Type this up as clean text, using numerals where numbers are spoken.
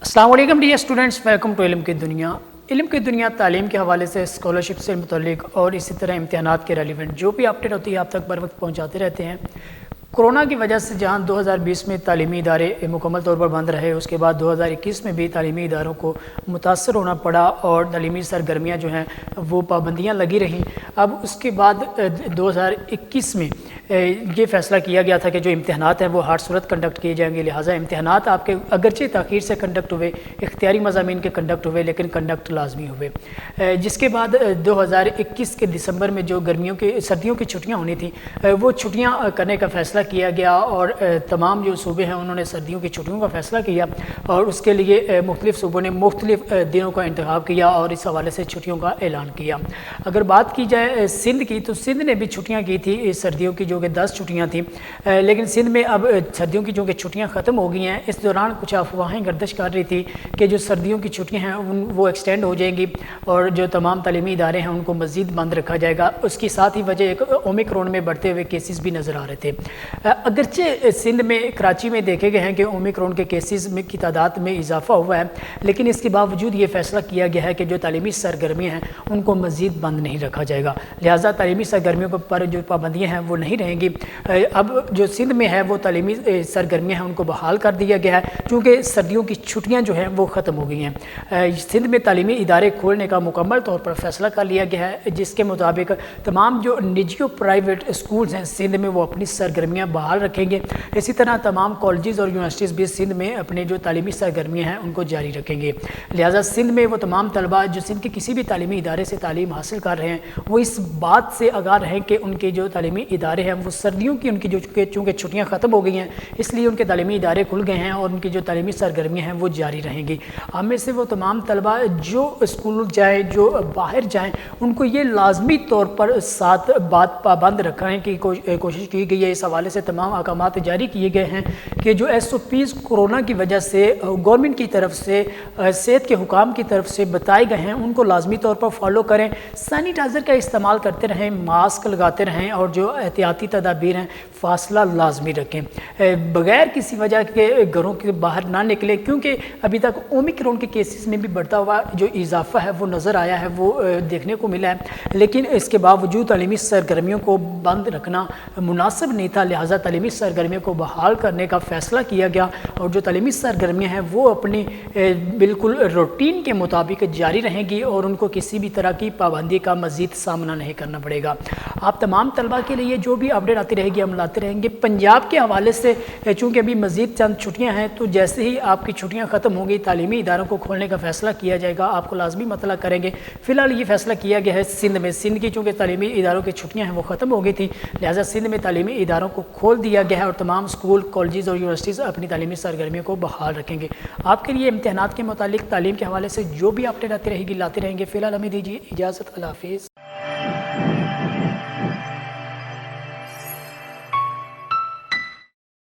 अस्सलाम वालेकुम dear students, welcome to इल्म की दुनिया। इल्म की दुनिया तालीम के हवाले से, स्कॉलरशिप से मुतल्लिक और इसी तरह इम्तिहानात के रेलिवेंट जो भी अपडेट होती है आप तक बर वक्त पहुँचाते रहते हैं। कोरोना की वजह से जहां 2020 में तालीमी इदारे मुकम्मल तौर पर बंद रहे, उसके बाद 2021 में भी तालीमी इदारों को मुतासर होना पड़ा और तालीमी सरगर्मियाँ जो हैं वो पाबंदियाँ लगी रहीं। अब उसके बाद 2021 में ये फ़ैसला किया गया था कि जो इम्तिहानात हैं वो हर सूरत कंडक्ट किए जाएंगे, लिहाजा इम्तिहानात आपके अगरचे ताख़ीर से कंडक्ट हुए, इख्तियारी मज़ामीन के कंडक्ट हुए, लेकिन कंडक्ट लाजमी हुए। जिसके बाद 2021 के दिसंबर में जो सर्दियों की छुट्टियाँ होनी थी वो छुट्टियाँ करने का फ़ैसला किया गया और तमाम जो सूबे हैं उन्होंने सर्दियों की छुट्टियों का फ़ैसला किया और उसके लिए मुख्तलिफ़ सूबों ने मुख्तलिफ़ दिनों का इंतखाब किया और इस हवाले से छुट्टियों का ऐलान किया। अगर बात की जाए सिंध की, तो सिंध ने भी छुट्टियाँ की थी इस सर्दियों की, जो कि 10 छुट्टियाँ थी, लेकिन सिंध में अब सर्दियों की जो कि छुट्टियाँ ख़त्म हो गई हैं। इस दौरान कुछ अफवाहें गर्दिश कर रही थी कि जो सर्दियों की छुट्टियाँ हैं वो एक्सटेंड हो जाएंगी और जो तमाम तालीमी इदारे हैं उनको मज़ीद बंद रखा जाएगा। उसकी साथ ही वजह एक ओमिक्रॉन में बढ़ते हुए केसेस भी नज़र आ रहे थे। अगरचे सिंध में, कराची में देखे गए हैं कि ओमिक्रॉन के केसेस में की तादाद में इजाफा हुआ है, लेकिन इसके बावजूद ये फ़ैसला किया गया है कि जो तालीमी सरगर्मियाँ हैं उनको मज़ीद बंद नहीं रखा जाएगा। लिहाजा तालीमी सरगर्मियों पर जो पाबंदियाँ हैं वो नहीं रहेंगी। अब जो सिंध में है वो तालीमी सरगर्मियाँ हैं उनको बहाल कर दिया गया है, क्योंकि सर्दियों की छुट्टियाँ जो हैं वो ख़त्म हो गई हैं। सिंध में तालीमी इदारे खोलने का मुकम्मल तौर पर फ़ैसला कर लिया गया है, जिसके मुताबिक तमाम जो निजी और प्राइवेट स्कूल्स हैं सिंध में वो अपनी सरगर्मियाँ बहाल रखेंगे। इसी तरह तमाम कॉलेजेस और यूनिवर्सिटीज़ भी सिंध में अपने जो तालीमी सरगर्मियाँ हैं उनको जारी रखेंगे। लिहाजा सिंध में वो तमाम तलबा जो सिंध के किसी भी तालीमी इदारे से तालीम हासिल कर रहे हैं वो इस बात से आगाह रहें कि उनके जो तालीमी इदारे हैं वो सर्दियों की उनकी जो चूँकि छुट्टियाँ ख़त्म हो गई हैं इसलिए उनके तालीमी इदारे खुल गए हैं और उनकी जो तालीमी सरगर्मियाँ हैं वो जारी रहेंगी। हम में से वो तमाम तलबा जो स्कूल जाएँ, जो बाहर जाएँ, उनको ये लाजमी तौर पर साथ बात पाबंद रखने की कोशिश की गई है। इस हवाले से तमाम अहकामात जारी किए गए हैं कि जो SOPs कोरोना की वजह से गवर्नमेंट की तरफ से, सेहत के हुकाम की तरफ से बताए गए हैं उनको लाजमी तौर पर फॉलो करें। सैनिटाइज़र का इस्तेमाल करते रहें, मास्क लगाते रहें और जो एहतियाती तदाबीर हैं फासला लाजमी रखें। बग़ैर किसी वजह के घरों के बाहर ना निकलें, क्योंकि अभी तक ओमिक्रॉन के केसेस में भी बढ़ता हुआ जो इजाफा है वो नज़र आया है, वो देखने को मिला है। लेकिन इसके बावजूद तालीमी सरगर्मियों को बंद रखना मुनासिब नहीं था, लिहाजा तालीमी सरगर्मियों को बहाल करने का फ़ैसला किया गया और जो तालीमी सरगर्मियाँ हैं वो अपनी बिल्कुल रूटीन के मुताबिक जारी रहेंगी और उनको किसी भी तरह की पाबंदी का मज़ीद सामना नहीं करना पड़ेगा। आप तमाम तलबा के लिए जो भी अपडेट आती रहेगी हम लाते रहेंगे। पंजाब के हवाले से चूँकि अभी मज़ीद चंद छुट्टियाँ हैं, तो जैसे ही आपकी छुट्टियाँ ख़त्म होंगी तालीमी इदारों को खोलने का फ़ैसला किया जाएगा, आपको लाजमी मतला करेंगे। फ़िलहाल ये फ़ैसला किया गया है सिंध में। सिंध की चूँकि तालीमी इदारों की छुट्टियाँ हैं वो ख़त्म हो गई थी, लिहाजा सिंध में तालीमी इदारों को खोल दिया गया है और तमाम स्कूल, कॉलेजेस और यूनिवर्सिटीज़ अपनी तालीमी सरगर्मियों को बहाल रखेंगे। आपके लिए इम्तिहानात के मुतालिक तालीम के हवाले से जो भी अपडेट आती रहेगी लाते रहेंगे। फ़िलहाल हमें दीजिए इजाज़त। अल्लाह हाफ़िज़।